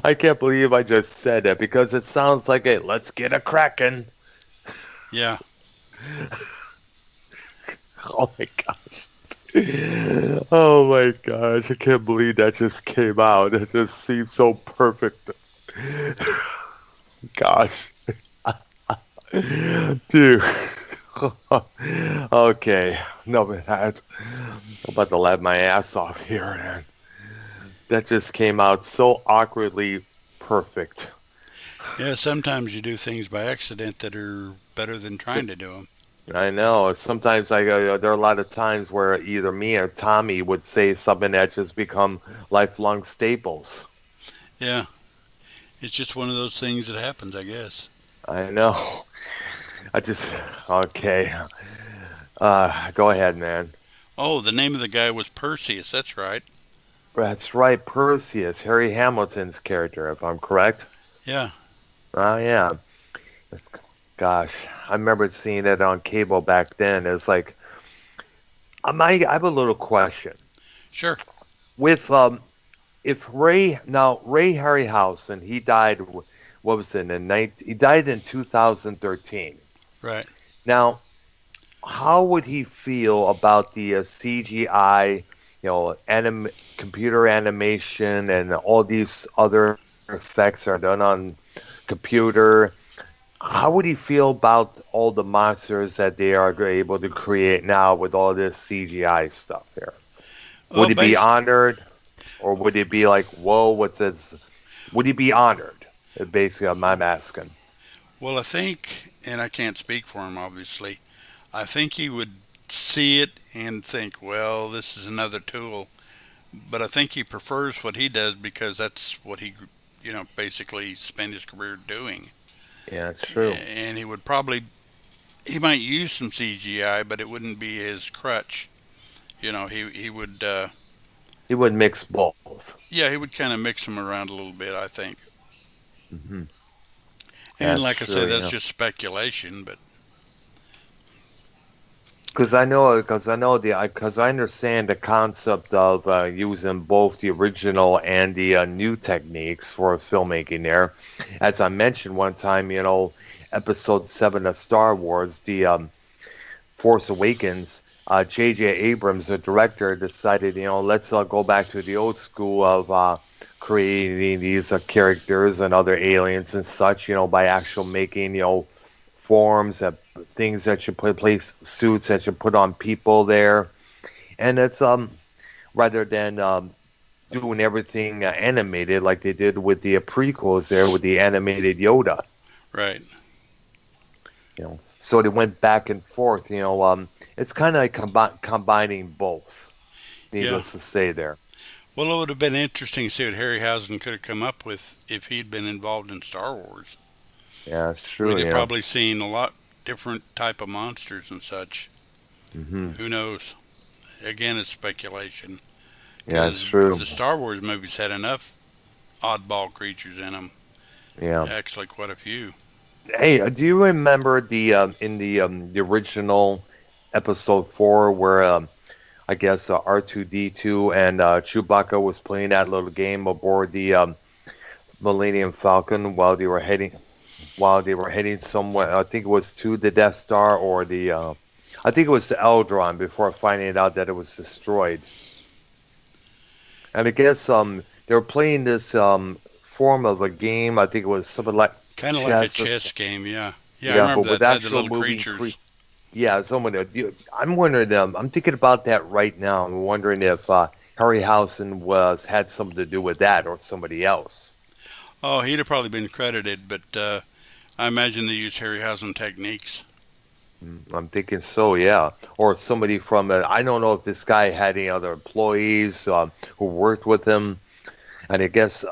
I can't believe I just said that because it sounds like a let's get a Kraken. Yeah, Oh my gosh. Oh my gosh, I can't believe that just came out. It just seems so perfect. Gosh. Dude. Okay. No, but I'm about to laugh my ass off here, man. That just came out so awkwardly perfect. yeah. Sometimes you do things by accident that are better than trying to do them. I know. Sometimes there are a lot of times where either me or Tommy would say something that just become lifelong staples. Yeah, it's just one of those things that happens, I guess. I know. I just okay. Go ahead, man. Oh, the name of the guy was Perseus. That's right. That's right, Perseus, Harry Hamilton's character, if I'm correct. Yeah, Oh yeah. It's- Gosh, I remember seeing it on cable back then. It's like I have a little question. sure. With if Ray Harryhausen, he died. What was it? He died in 2013. Right. Now, how would he feel about the CGI, computer animation, and all these other effects are done on computer? How would he feel about all the monsters that they are able to create now with all this CGI stuff here? Would Well, he be based. honored, or would he be like, "Whoa, what's this?" Would he be honored? Basically, I'm asking. Well, I think, and I can't speak for him, obviously. I think he would see it and think, well, this is another tool. But I think he prefers what he does because that's what he, basically spent his career doing. Yeah, it's true. And he might use some CGI, but it wouldn't be his crutch. He would, He would mix both. yeah, he would kind of mix them around a little bit, I think. Hmm And That's like I said, true. that's Yeah. just speculation, but because I understand the concept of using both the original and the new techniques for filmmaking there. As I mentioned one time, Episode 7 of Star Wars, the Force Awakens, J.J. Abrams, the director, decided, let's go back to the old school of creating these characters and other aliens and such, by actual making, forms, things that you place suits that you put on people there, and it's rather than doing everything animated like they did with the prequels there with the animated Yoda. Right. So they went back and forth. It's kind of like combining both. Yeah. Needless to say, there. Well, it would have been interesting to see what Harryhausen could have come up with if he'd been involved in Star Wars. Yeah, it's true. We'd have probably seen a lot different type of monsters and such. Mm-hmm. Who knows? Again, it's speculation. Yeah, it's true. The Star Wars movies had enough oddball creatures in them. Yeah. Actually, quite a few. Hey, do you remember in the original Episode 4 where I guess R2D2 and Chewbacca was playing that little game aboard the Millennium Falcon while they were heading somewhere? I think it was to the Death Star or I think it was to Eldron before finding out that it was destroyed. And I guess they were playing this form of a game. I think it was something like kind of like a chess game, yeah. Yeah, I remember but with that had the actual little movie creatures. Yeah, I'm wondering. I'm thinking about that right now. I'm wondering if Harryhausen had something to do with that or somebody else. Oh, he'd have probably been credited, but I imagine they used Harryhausen techniques. I'm thinking so, yeah. Or somebody from it. I don't know if this guy had any other employees who worked with him. And I guess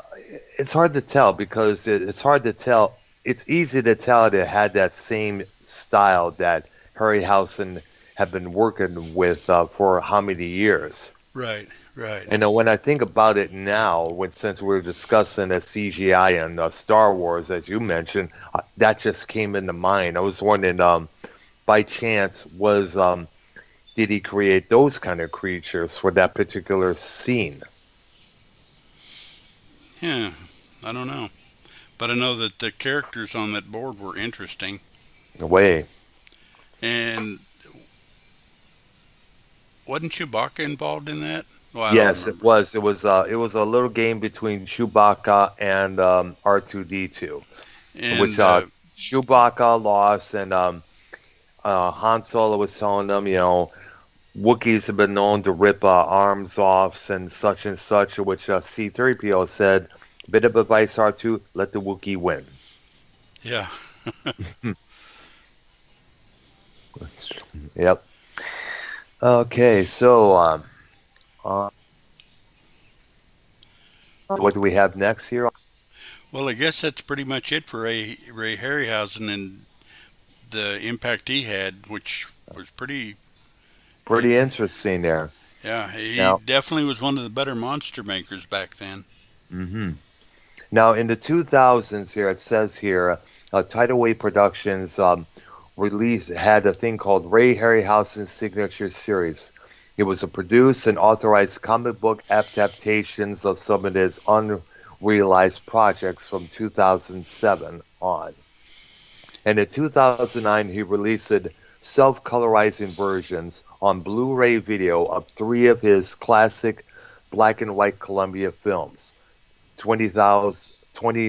it's hard to tell because it's hard to tell. It's easy to tell that it had that same style that Harryhausen had been working with for how many years. Right, right. And when I think about it now, since we're discussing a CGI and Star Wars, as you mentioned, that just came into mind. I was wondering, by chance, did he create those kind of creatures for that particular scene? Yeah, I don't know. But I know that the characters on that board were interesting. In a way. And wasn't Chewbacca involved in that? Well, Yes, it was. It was a little game between Chewbacca and R2D2, and which Chewbacca lost, and Han Solo was telling them, Wookiees have been known to rip arms off and such, which C-3PO said, bit of advice, R2, let the Wookiee win. Yeah. Yep. Okay, so what do we have next here? Well, I guess that's pretty much it for Ray Harryhausen and the impact he had, which was pretty Interesting there. Yeah, he Now, definitely was one of the better monster makers back then. hmm Now, in the 2000s here, it says here, Tidal Wave Productions had a thing called Ray Harryhausen Signature Series. It was a produced and authorized comic book adaptations of some of his unrealized projects from 2007 on. And in 2009, he released self-colorizing versions on Blu-ray video of 3 of his classic black and white Columbia films: 20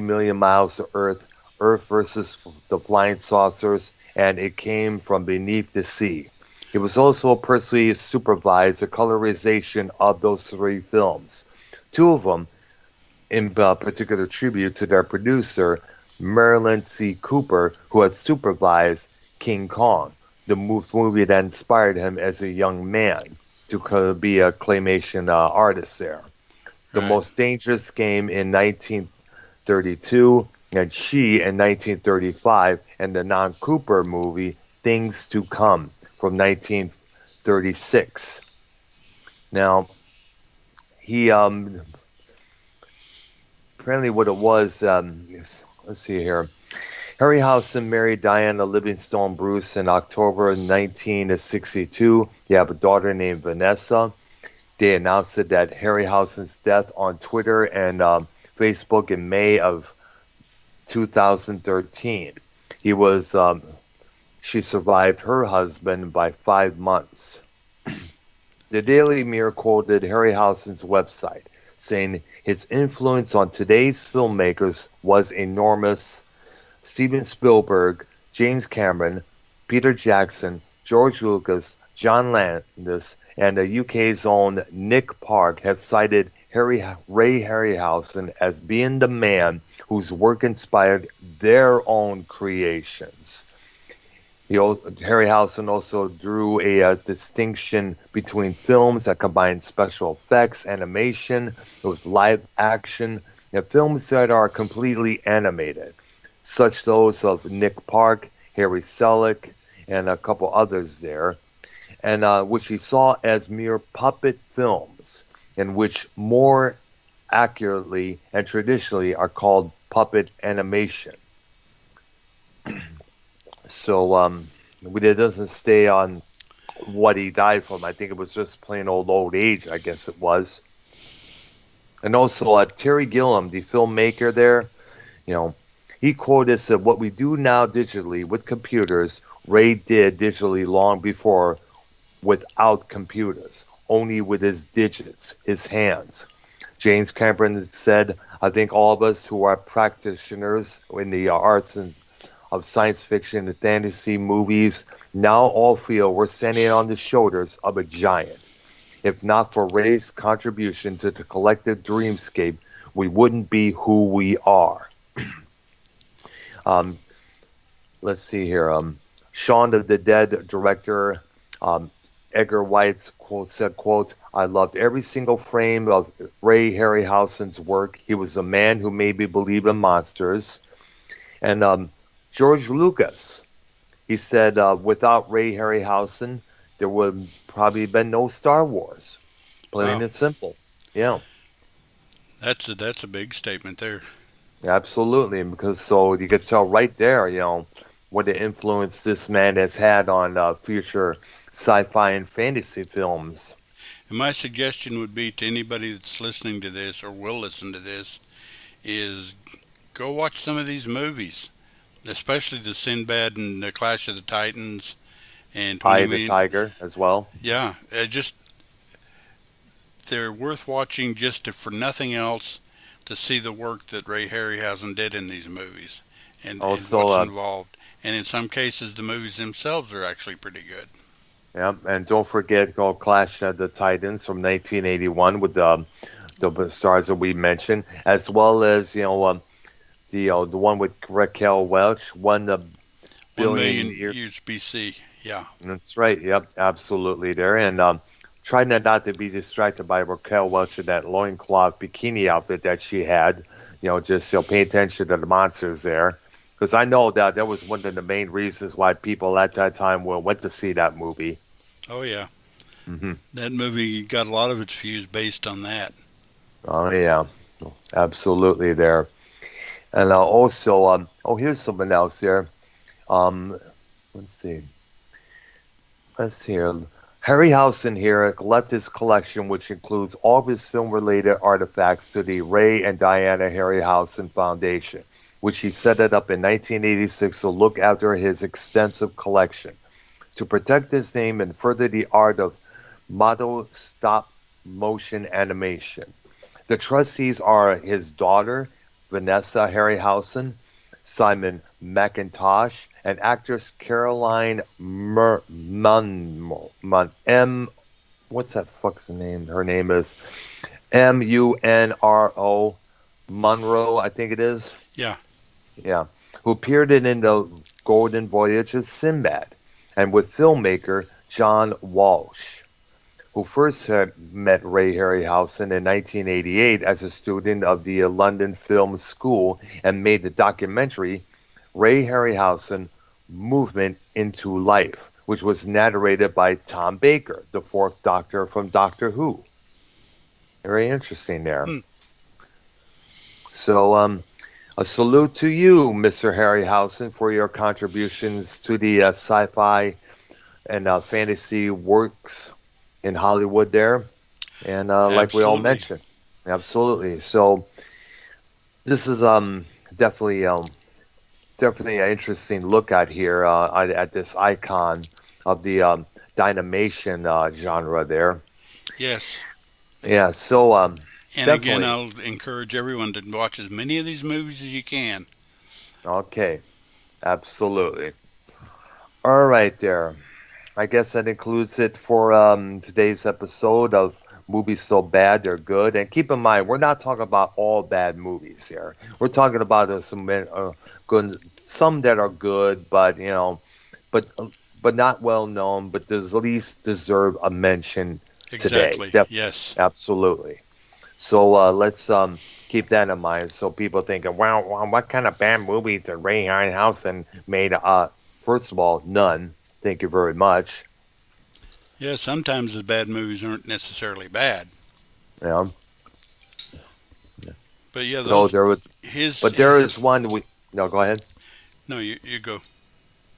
Million Miles to Earth, Earth versus the Flying Saucers, and It Came from Beneath the Sea. It was also personally supervised the colorization of those 3 films. 2 of them, in particular tribute to their producer, Marilyn C. Cooper, who had supervised King Kong, the movie that inspired him as a young man to be a claymation artist there. The Right. Most Dangerous Game in 1932, and She in 1935, and the non-Cooper movie Things to Come from 1936. Now, he apparently what it was, let's see here. Harryhausen married Diana Livingstone Bruce in October 1962. They have a daughter named Vanessa. They announced it that Harryhausen's death on Twitter and Facebook in May of 2013. He was she survived her husband by 5 months. The Daily Mirror quoted Harryhausen's website, saying his influence on today's filmmakers was enormous. Steven Spielberg, James Cameron, Peter Jackson, George Lucas, John Landis, and the UK's own Nick Park have cited Ray Harryhausen as being the man whose work inspired their own creations. Harryhausen also drew a distinction between films that combine special effects, animation, with live action, and films that are completely animated, such those of Nick Park, Harry Selick, and a couple others there, and which he saw as mere puppet films, in which more accurately and traditionally are called puppet animation. So it doesn't stay on what he died from. I think it was just plain old age, I guess it was. And also Terry Gilliam, the filmmaker there, he quoted said, "What we do now digitally with computers, Ray did digitally long before without computers, only with his digits, his hands." James Cameron said, "I think all of us who are practitioners in the arts and of science fiction and fantasy movies now all feel we're standing on the shoulders of a giant. If not for Ray's contribution to the collective dreamscape, we wouldn't be who we are." Let's see here. Shaun of the Dead director Edgar Wright said, quote, "I loved every single frame of Ray Harryhausen's work. He was a man who made me believe in monsters." And George Lucas, he said, without Ray Harryhausen, there would probably been no Star Wars. Plain and simple. Yeah. That's a big statement there. Absolutely, because so you could tell right there, what the influence this man has had on future sci-fi and fantasy films. And my suggestion would be to anybody that's listening to this or will listen to this is go watch some of these movies, especially the Sinbad and the Clash of the Titans and Eye 20 of the million. Tiger as well. Yeah, they're worth watching for nothing else to see the work that Ray Harryhausen did in these movies and Also, what's involved. And in some cases, the movies themselves are actually pretty good. yeah, and don't forget Clash of the Titans from 1981 with the stars that we mentioned, as well as the one with Raquel Welch, won the 1 billion million years BC. Yeah. That's right. Yep, absolutely there. And try not to be distracted by Raquel Welch in that loincloth bikini outfit that she had. Just pay attention to the monsters there. Because I know that was one of the main reasons why people at that time went to see that movie. Oh, yeah. Hmm. That movie got a lot of its views based on that. Oh, yeah. Absolutely there. And also, here's something else here. Let's see. Let's see here. Harryhausen here left his collection, which includes all of his film-related artifacts, to the Ray and Diana Harryhausen Foundation, which he set it up in 1986 to look after his extensive collection. To protect his name and further the art of model stop-motion animation. The trustees are his daughter, Vanessa Harryhausen, Simon McIntosh, and actress Caroline what's that fuck's name? Her name is Munro Monroe, I think it is. Yeah. Yeah. Who appeared in the Golden Voyage of Sinbad, and with filmmaker John Walsh, who first had met Ray Harryhausen in 1988 as a student of the London Film School and made the documentary Ray Harryhausen Movement into Life, which was narrated by Tom Baker, the fourth Doctor from Doctor Who. Very interesting there. So, A salute to you, Mr. Harryhausen, for your contributions to the sci-fi and fantasy works in Hollywood there. And like we all Absolutely. mentioned, absolutely. So this is definitely definitely an interesting look at here at this icon of the dynamation genre there. Yes. Yeah. So And again, definitely I'll encourage everyone to watch as many of these movies as you can. okay. Absolutely. All right there. I guess that includes it for today's episode of Movies So Bad They're Good. And keep in mind, we're not talking about all bad movies here. We're talking about good, some that are good, but but but not well known, but at least deserve a mention today. Exactly. Yes. Absolutely. So let's keep that in mind. So people thinking, wow, what kind of bad movies did Ray Harryhausen made? First of all, none. Thank you very much. Yeah, sometimes the bad movies aren't necessarily bad. Yeah. But yeah, No, those there was, his but there is one we. No, go ahead. no, you go.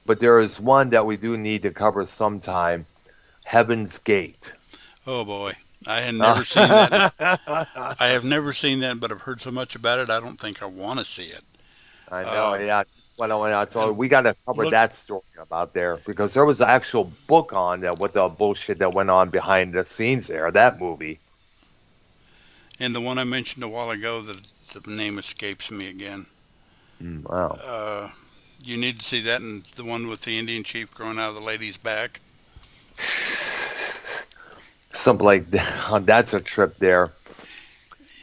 But there is one that we do need to cover sometime. Heaven's Gate. Oh boy. I had never seen that. I I have never seen that, but I've heard so much about it. I don't think I want to see it. know. Uh, Yeah. When I told and we got to cover look, that story about there because there was an actual book on that with the bullshit that went on behind the scenes there. That movie. and the one I mentioned a while ago, the name escapes me again. Wow. Uh, you need to see that, and the one with the Indian chief growing out of the lady's back. Something like that. That's a trip there.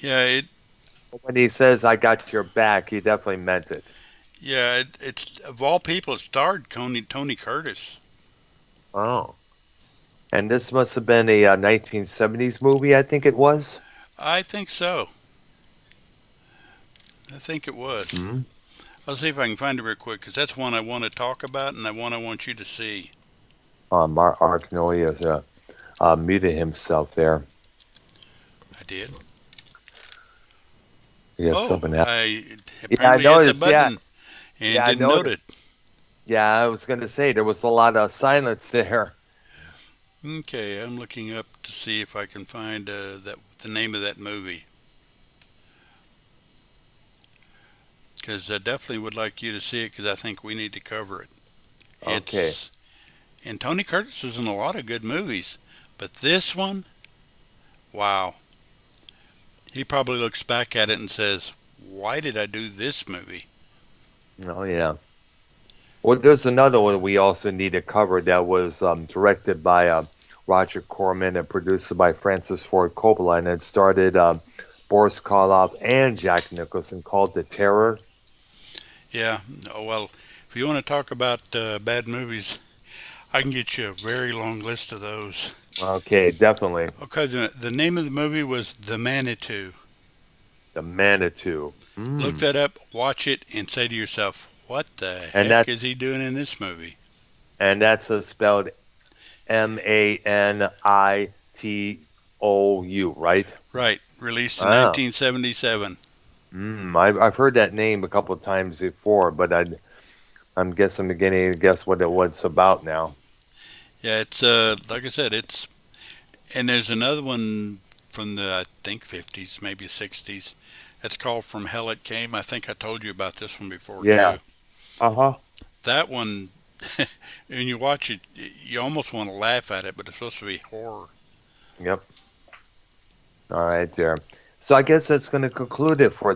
Yeah, When he says "I got your back," he definitely meant it. it's of all people, it starred Tony Curtis. Oh. And this must have been a 1970s movie, I think it was. I think so. I think it was. Hmm. I'll see if I can find it real quick because that's one I want to talk about and one I want you to see. Arknolia muted himself there. I did. I guess Oh, something happened. I Yeah, I apparently hit the noticed. Yeah, button and yeah, I didn't note noticed. it. Yeah, I was going to say there was a lot of silence there. Okay, I'm looking up to see if I can find the name of that movie because I definitely would like you to see it because I think we need to cover it. Okay. It's and Tony Curtis was in a lot of good movies, but this one, wow, he probably looks back at it and says, "Why did I do this movie?" Oh, yeah. Well, there's another one we also need to cover that was directed by Roger Corman and produced by Francis Ford Coppola, and it started Boris Karloff and Jack Nicholson called The Terror. Yeah. Oh, well, if you want to talk about bad movies, I can get you a very long list of those. Okay, definitely. Okay, the name of the movie was The Manitou. The Manitou. Look that up, watch it, and say to yourself, what the And heck that is he doing in this movie? and that's spelled Manitou, right? Right, released in Ah. 1977. I've heard that name a couple of times before, but I'm guessing beginning to guess what it's about now. Yeah, it's like I said, and there's another one from the I think 50s, maybe 60s. It's called From Hell It Came. I think I told you about this one before Yeah. too. Uh-huh. That one, when you watch it, you almost want to laugh at it, but it's supposed to be horror. Yep. All right, there. So I guess that's going to conclude it for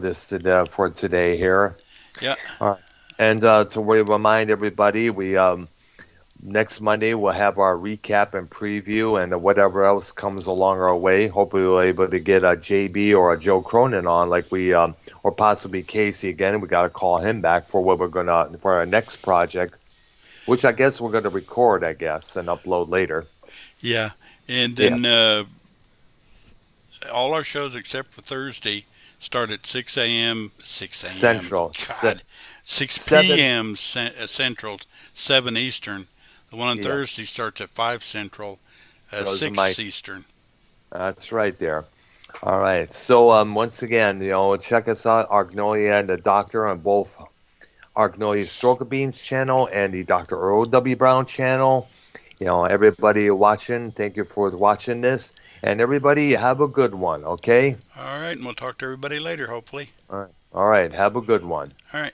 for today here. Yeah, All right. And to remind everybody, we next Monday we'll have our recap and preview and whatever else comes along our way. Hopefully we'll be able to get a JB or a Joe Cronin on, like we or possibly Casey again. We got to call him back for what we're gonna for our next project, which I guess we're gonna record, I guess, and upload later. yeah. And Yeah. then all our shows except for Thursday start at 6 a.m. 6 a.m. Central. God, 6 Seven. p.m. Central, 7 Eastern. The one on Yeah. Thursday starts at 5 Central, Those are 6 my. Eastern. That's right there. All right. So once again, check us out, Arknolia and the Doctor on both Arknolia's Stroke of Beans channel and the Dr. Earl W. Brown channel. Everybody watching, thank you for watching this. And everybody have a good one, okay? All right, and we'll talk to everybody later, hopefully. All right. All right. Have a good one. All right.